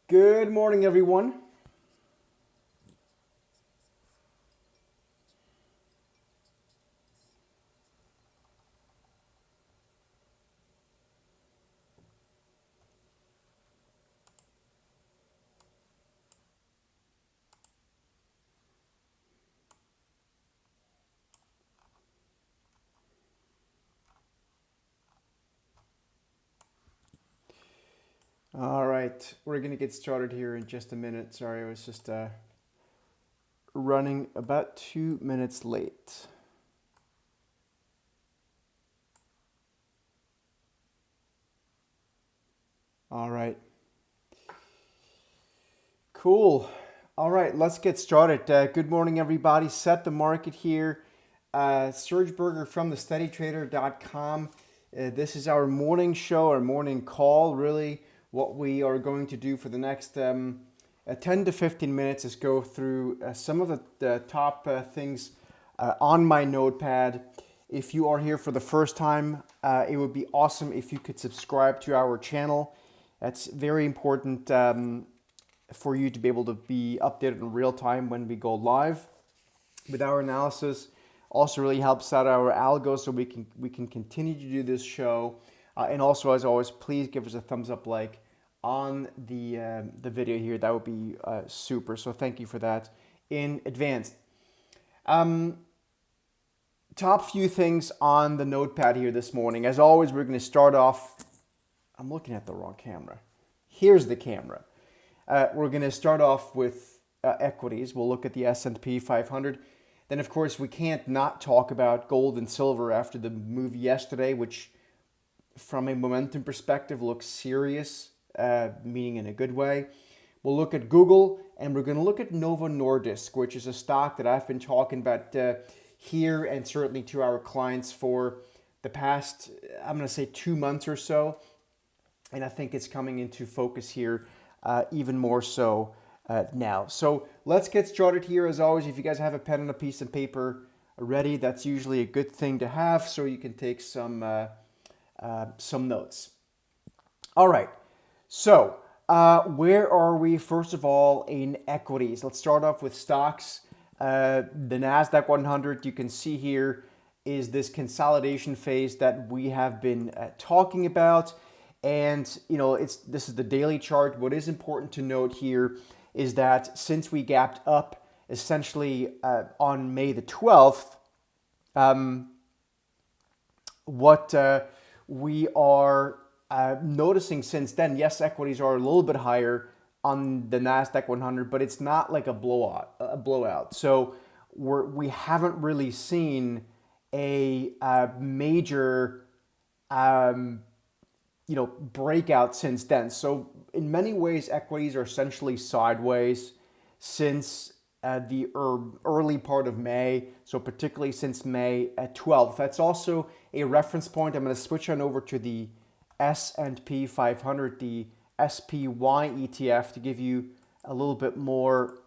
Good morning, everyone. All right, we're going to get started here in just a minute. Sorry, I was just running about 2 minutes late. All right, cool. All right, let's get started. Good morning, everybody. Set the market here. Serge Berger from thesteadytrader.com. This is our morning show, our morning call, really. What we are going to do for the next 10 to 15 minutes is go through some of the top things on my notepad. If you are here for the first time, it would be awesome if you could subscribe to our channel. That's very important for you to be able to be updated in real time when we go live with our analysis. Also really helps out our algo so we can continue to do this show. And also, as always, please give us a thumbs up like on the video here. That would be super. So thank you for that in advance. Top few things on the notepad here this morning. As always, we're going to start off. I'm looking at the wrong camera. Here's the camera. We're going to start off with equities. We'll look at the S&P 500. Then, of course, we can't not talk about gold and silver after the move yesterday, which, from a momentum perspective, looks serious, meaning in a good way. We'll look at Google, and we're going to look at Novo Nordisk, which is a stock that I've been talking about here and certainly to our clients for the past, I'm going to say 2 months or so. And I think it's coming into focus here even more so now. So let's get started here. As always, if you guys have a pen and a piece of paper ready, that's usually a good thing to have so you can take some notes. All right. So where are we, first of all, in equities? Let's start off with stocks. The NASDAQ 100, you can see here, is this consolidation phase that we have been talking about. And, this is the daily chart. What is important to note here is that since we gapped up essentially on May the 12th, what we are noticing since then, yes, equities are a little bit higher on the NASDAQ 100, but it's not like a blowout. So we haven't really seen a major breakout since then. So in many ways, equities are essentially sideways since the early part of May. So particularly since May 12th. That's also a reference point. I'm going to switch on over to the S&P 500, the SPY ETF, to give you a little bit more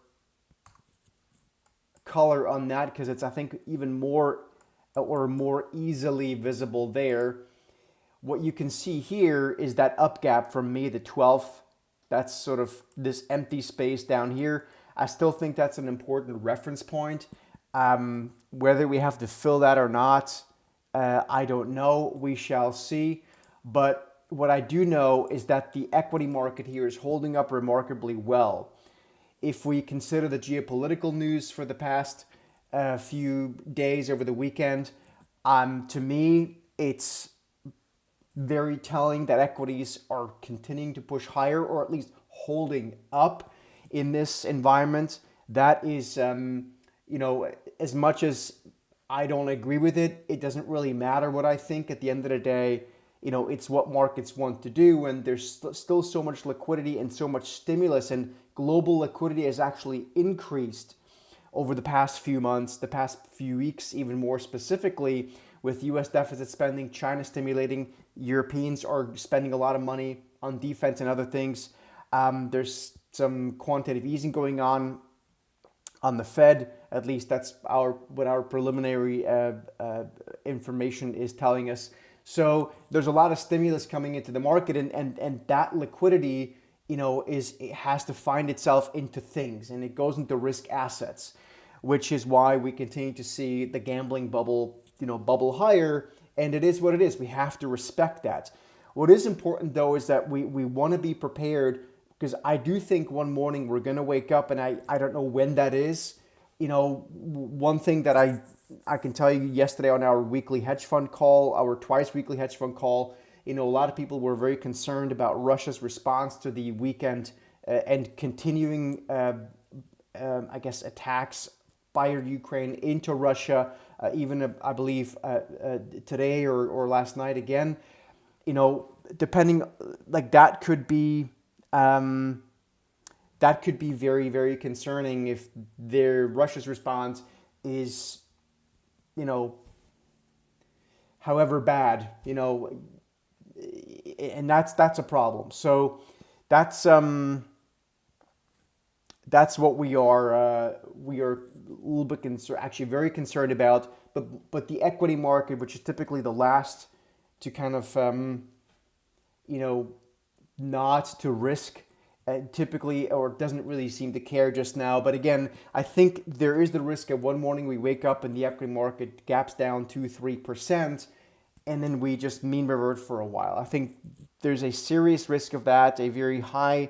color on that, because it's, I think, even more or more easily visible there. What you can see here is that up gap from May the 12th. That's sort of this empty space down here. I still think that's an important reference point. Whether we have to fill that or not, I don't know. We shall see. But what I do know is that the equity market here is holding up remarkably well. If we consider the geopolitical news for the past few days over the weekend, to me, it's very telling that equities are continuing to push higher, or at least holding up in this environment. That is, as much as I don't agree with it, it doesn't really matter what I think. At the end of the day, it's what markets want to do, and there's still so much liquidity and so much stimulus, and global liquidity has actually increased over the past few months, the past few weeks, even more specifically, with US deficit spending, China stimulating, Europeans are spending a lot of money on defense and other things. There's some quantitative easing going on the Fed. At least that's what our preliminary information is telling us. So there's a lot of stimulus coming into the market, and that liquidity it has to find itself into things, and it goes into risk assets, which is why we continue to see the gambling bubble, bubble higher. And it is what it is. We have to respect that. What is important, though, is that we want to be prepared, because I do think one morning we're going to wake up, and I don't know when that is. One thing that I can tell you, yesterday on our weekly hedge fund call, our twice weekly hedge fund call, a lot of people were very concerned about Russia's response to the weekend and continuing, attacks by Ukraine into Russia, even I believe today or last night again. Depending, like that could be very, very concerning if Russia's response is, however bad, and that's a problem. So that's what we are a little bit actually very concerned about. But the equity market, which is typically the last to kind of not to risk, typically, or doesn't really seem to care just now. But again, I think there is the risk that one morning we wake up and the equity market gaps down 2-3%, and then we just mean revert for a while. I think there's a serious risk of that, a very high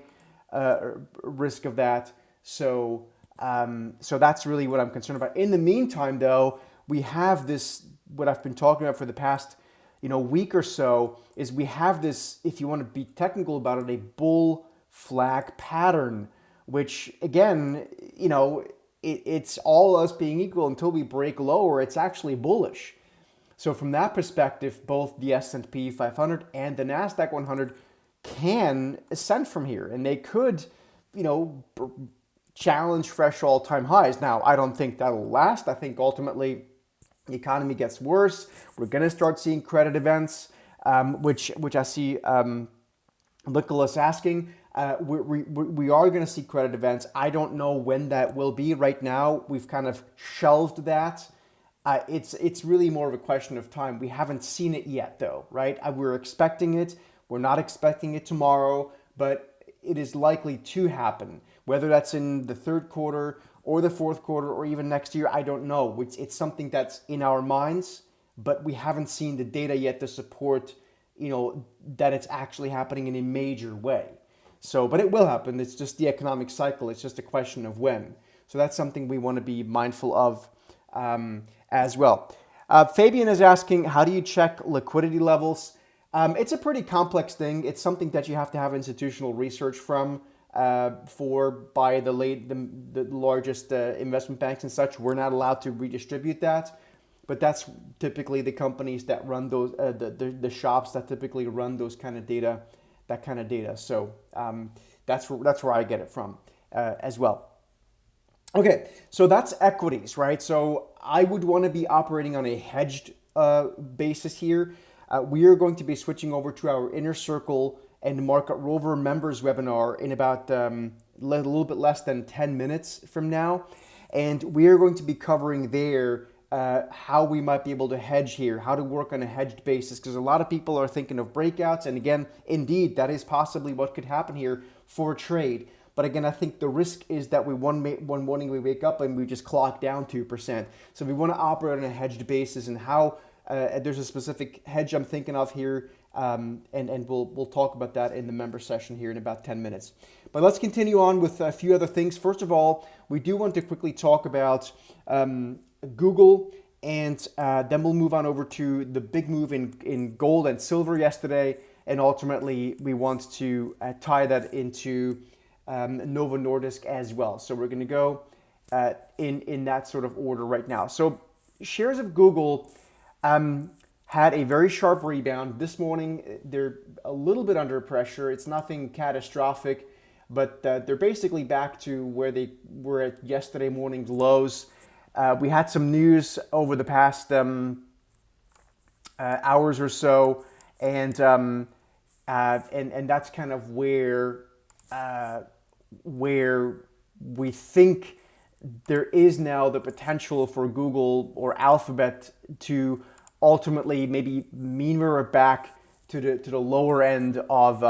risk of that. So that's really what I'm concerned about. In the meantime, though, we have this, what I've been talking about for the past week or so, is we have this, if you want to be technical about it, a bull flag pattern, which again, it's all us being equal until we break lower. It's actually bullish. So from that perspective, both the S&P 500 and the NASDAQ 100 can ascend from here, and they could, challenge fresh all-time highs. Now, I don't think that'll last. I think ultimately the economy gets worse. We're going to start seeing credit events, which I see Nicholas asking. We are going to see credit events. I don't know when that will be. Right now, we've kind of shelved that. It's really more of a question of time. We haven't seen it yet, though, right? We're expecting it. We're not expecting it tomorrow, but it is likely to happen. Whether that's in the third quarter or the fourth quarter or even next year, I don't know. It's something that's in our minds, but we haven't seen the data yet to support, that it's actually happening in a major way. So, but it will happen. It's just the economic cycle. It's just a question of when. So that's something we want to be mindful of as well. Fabian is asking, how do you check liquidity levels? It's a pretty complex thing. It's something that you have to have institutional research from by the largest investment banks and such. We're not allowed to redistribute that, but that's typically the companies that run those, the shops that typically run those kind of data, that kind of data. So that's where I get it from as well. Okay, so that's equities, right? So I would want to be operating on a hedged basis here. We are going to be switching over to our Inner Circle and Market Rover members webinar in about a little bit less than 10 minutes from now. And we are going to be covering there how we might be able to hedge here, how to work on a hedged basis, because a lot of people are thinking of breakouts. And again, indeed, that is possibly what could happen here for a trade. But again, I think the risk is that one morning we wake up and we just clock down 2%. So we want to operate on a hedged basis, and how there's a specific hedge I'm thinking of here, and we'll talk about that in the member session here in about 10 minutes. But let's continue on with a few other things. First of all, we do want to quickly talk about Google, and then we'll move on over to the big move in gold and silver yesterday, and ultimately we want to tie that into Novo Nordisk as well. So we're going to go in that sort of order right now. So shares of Google had a very sharp rebound this morning. They're a little bit under pressure. It's nothing catastrophic, but they're basically back to where they were at yesterday morning's lows. We had some news over the past hours or so, and that's kind of where we think there is now the potential for Google or Alphabet to ultimately maybe mean revert back to the lower end of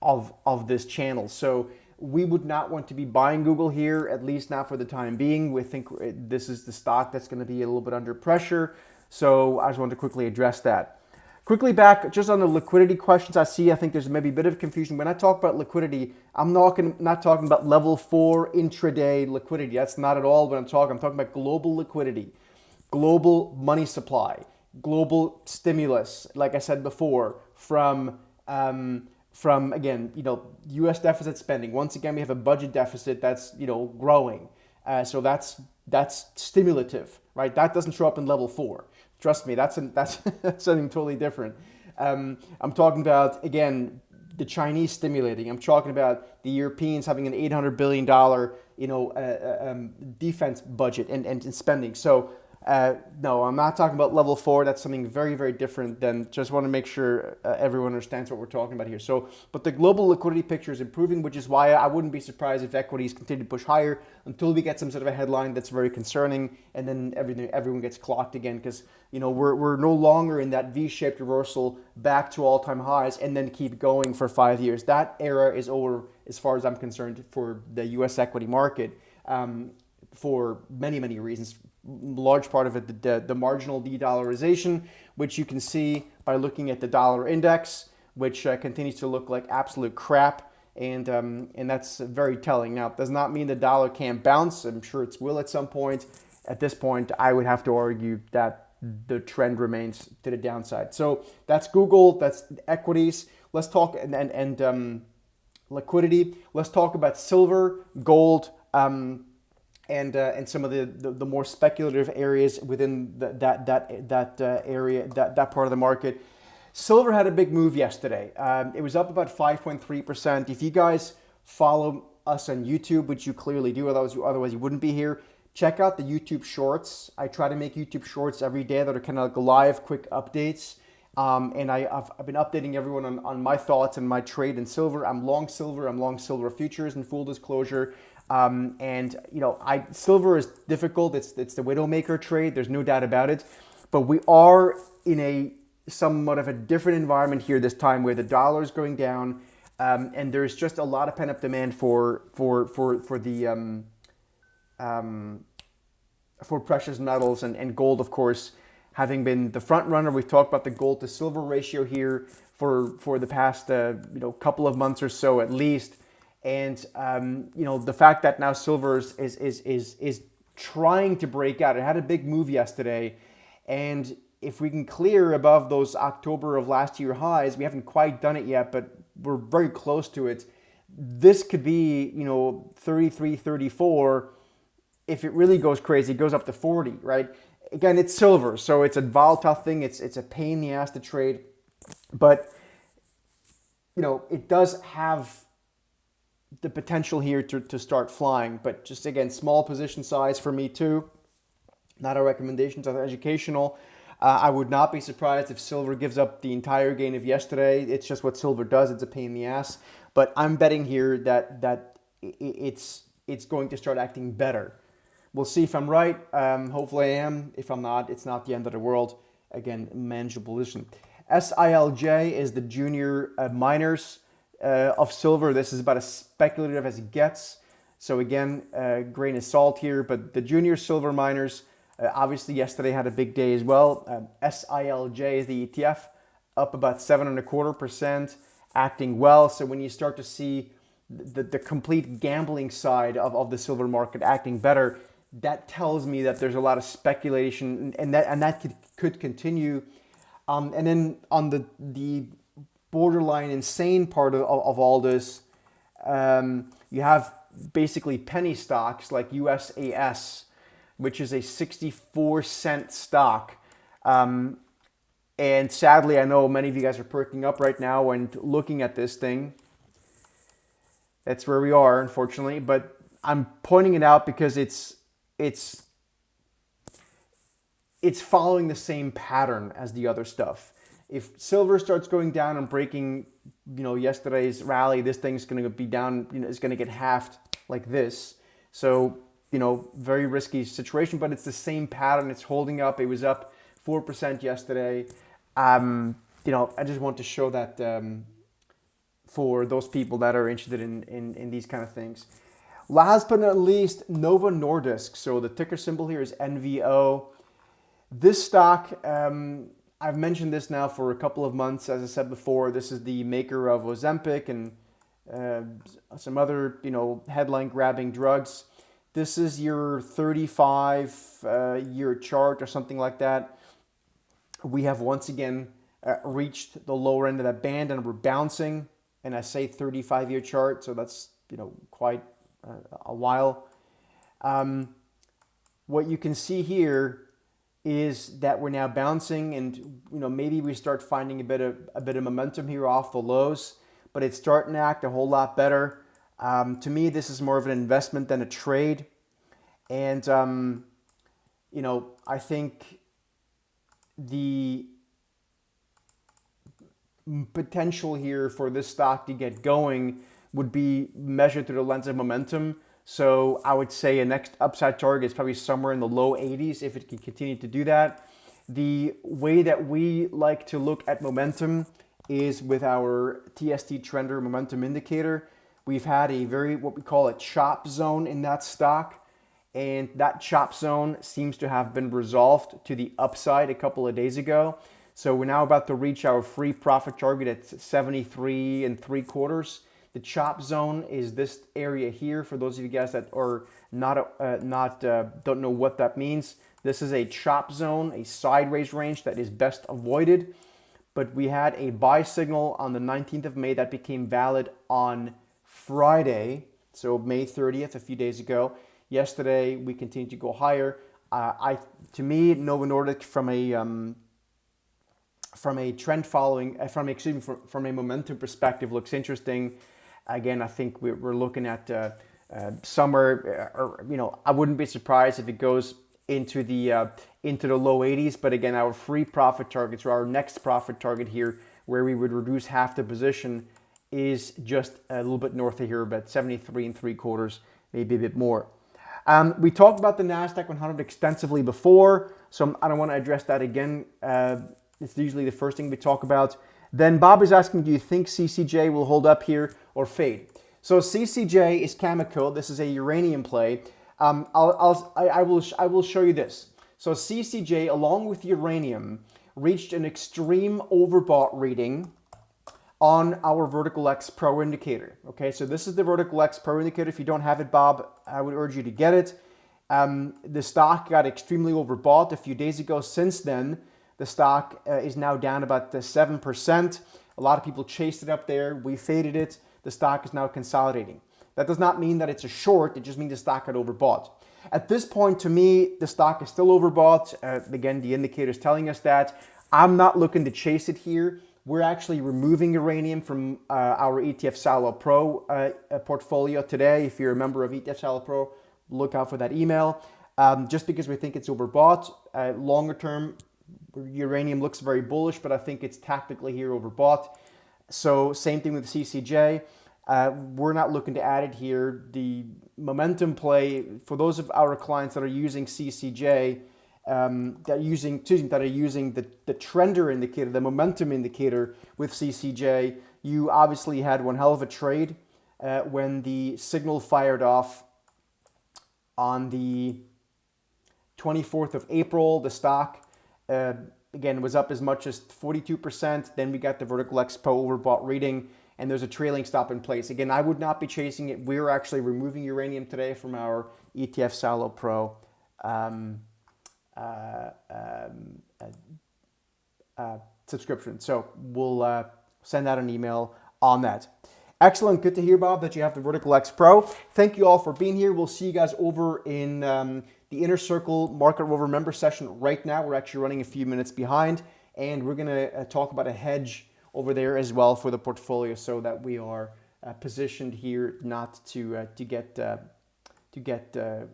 of this channel. So we would not want to be buying Google here, at least not for the time being. We think this is the stock that's going to be a little bit under pressure. So I just wanted to quickly address that. Quickly back, just on the liquidity questions I think there's maybe a bit of confusion. When I talk about liquidity, I'm not talking about level 4 intraday liquidity. That's not at all what I'm talking. I'm talking about global liquidity, global money supply, global stimulus, like I said before, from again, U.S. deficit spending. Once again, we have a budget deficit that's growing, so that's stimulative, right? That doesn't show up in level 4. Trust me, that's something totally different. I'm talking about, again, the Chinese stimulating. I'm talking about the Europeans having an $800 billion defense budget and spending. So no, I'm not talking about level 4. That's something very, very different than, just want to make sure everyone understands what we're talking about here. So, but the global liquidity picture is improving, which is why I wouldn't be surprised if equities continue to push higher until we get some sort of a headline that's very concerning, and then everyone gets clocked again, because we're no longer in that V-shaped reversal back to all-time highs and then keep going for 5 years. That era is over, as far as I'm concerned, for the U.S. equity market, for many, many reasons. Large part of it, the marginal de-dollarization, which you can see by looking at the dollar index, which continues to look like absolute crap, and that's very telling. Now, it does not mean the dollar can't bounce. I'm sure it will at some point. At this point, I would have to argue that the trend remains to the downside. So that's Google, that's equities. Let's talk and liquidity. Let's talk about silver, gold, and some of the more speculative areas within that area, that part of the market. Silver had a big move yesterday. It was up about 5.3%. If you guys follow us on YouTube, which you clearly do, otherwise you wouldn't be here, check out the YouTube Shorts. I try to make YouTube Shorts every day that are kind of like live, quick updates. And I've been updating everyone on my thoughts and my trade in silver. I'm long silver futures, in full disclosure. And silver is difficult. It's the widowmaker trade. There's no doubt about it. But we are in a somewhat of a different environment here this time, where the dollar is going down, and there's just a lot of pent-up demand for precious metals, and gold, of course, having been the front runner. We've talked about the gold to silver ratio here for the past couple of months or so at least. And the fact that now silver is trying to break out. It had a big move yesterday, and if we can clear above those October of last year highs, we haven't quite done it yet, but we're very close to it. This could be 33, 34. If it really goes crazy, it goes up to 40, right? Again, it's silver, so it's a volatile thing. It's a pain in the ass to trade, but it does have the potential here to start flying. But just again, small position size for me too. Not a recommendation, it's educational. I would not be surprised if silver gives up the entire gain of yesterday. It's just what silver does. It's a pain in the ass. But I'm betting here that it's going to start acting better. We'll see if I'm right. Hopefully I am. If I'm not, it's not the end of the world. Again, manageable position. SILJ is the junior miners of silver. This is about as speculative as it gets. So again, grain of salt here. But the junior silver miners, obviously yesterday had a big day as well. SILJ is the ETF, up about 7.25%, acting well. So when you start to see the complete gambling side of the silver market acting better, that tells me that there's a lot of speculation, and that could continue. And then on the borderline insane part of all this, you have basically penny stocks like USAS, which is a 64-cent stock. And sadly, I know many of you guys are perking up right now and looking at this thing. That's where we are, unfortunately. But I'm pointing it out because it's following the same pattern as the other stuff. If silver starts going down and breaking, yesterday's rally, this thing's going to be down, it's going to get halved like this. So, very risky situation, but it's the same pattern. It's holding up. It was up 4% yesterday. I just want to show that for those people that are interested in these kind of things. Last but not least, Novo Nordisk. So the ticker symbol here is NVO. This stock, I've mentioned this now for a couple of months. As I said before, this is the maker of Ozempic and some other, headline-grabbing drugs. This is your 35-year chart or something like that. We have once again reached the lower end of that band, and we're bouncing. And I say 35-year chart, so that's quite a while. What you can see here is that we're now bouncing, and maybe we start finding a bit of momentum here off the lows, but it's starting to act a whole lot better. To me, this is more of an investment than a trade, and I think the potential here for this stock to get going would be measured through the lens of momentum. So I would say a next upside target is probably somewhere in the low 80s if it can continue to do that. The way that we like to look at momentum is with our TST Trender momentum indicator. We've had a what we call a chop zone in that stock, and that chop zone seems to have been resolved to the upside a couple of days ago. So we're now about to reach our free profit target at 73 3/4. The chop zone is this area here. For those of you guys that are don't know what that means, this is a chop zone, a sideways range that is best avoided. But we had a buy signal on the 19th of May that became valid on Friday, so May 30th, a few days ago. Yesterday we continued to go higher. To me, Novo Nordisk from a trend following, from a momentum perspective, looks interesting. Again, I think we're looking at somewhere, I wouldn't be surprised if it goes into the low 80s. But again, our free profit targets, or our next profit target here, where we would reduce half the position, is just a little bit north of here, about 73 3/4, maybe a bit more. We talked about the NASDAQ 100 extensively before, so I don't want to address that again. It's usually the first thing we talk about. Then Bob is asking, do you think CCJ will hold up here or fade? So CCJ is Cameco. This is a uranium play. I will show you this. So CCJ, along with uranium, reached an extreme overbought reading on our Vertical X Pro indicator. Okay, so this is the Vertical X Pro indicator. If you don't have it, Bob, I would urge you to get it. The stock got extremely overbought a few days ago. Since then, the stock is now down about 7%. A lot of people chased it up there. We faded it. The stock is now consolidating. That does not mean that it's a short. It just means the stock got overbought. At this point, to me, the stock is still overbought. Again, the indicator is telling us that. I'm not looking to chase it here. We're actually removing uranium from our ETF Salo Pro portfolio today. If you're a member of ETF Salo Pro, look out for that email. Just because we think it's overbought. Longer term, uranium looks very bullish, but I think it's tactically here overbought. So same thing with CCJ. We're not looking to add it here. The momentum play, for those of our clients that are using CCJ, that are using the trender indicator, the momentum indicator with CCJ, you obviously had one hell of a trade when the signal fired off on the 24th of April. The stock again was up as much as 42%. Then we got the Vertical X Pro overbought reading, and there's a trailing stop in place. Again, I would not be chasing it. We're actually removing uranium today from our ETF Salo Pro subscription. So we'll send out an email on that. Excellent. Good to hear, Bob, that you have the Vertical X Pro. Thank you all for being here. We'll see you guys over in the Inner Circle Market Rover member session right now. We're actually running a few minutes behind, and we're going to talk about a hedge over there as well for the portfolio, so that we are positioned here not to get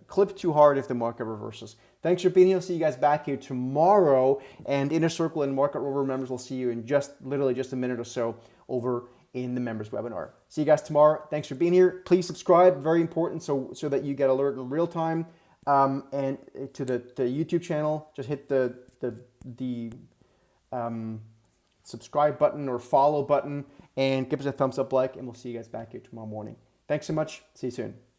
clipped too hard if the market reverses. Thanks for being here. I'll see you guys back here tomorrow, and Inner Circle and Market Rover members will see you in literally just a minute or so over in the members webinar. See you guys tomorrow. Thanks for being here. Please subscribe, very important, so that you get alert in real time. And to the YouTube channel, just hit the subscribe button or follow button, and give us a thumbs up like, and we'll see you guys back here tomorrow morning. Thanks so much. See you soon.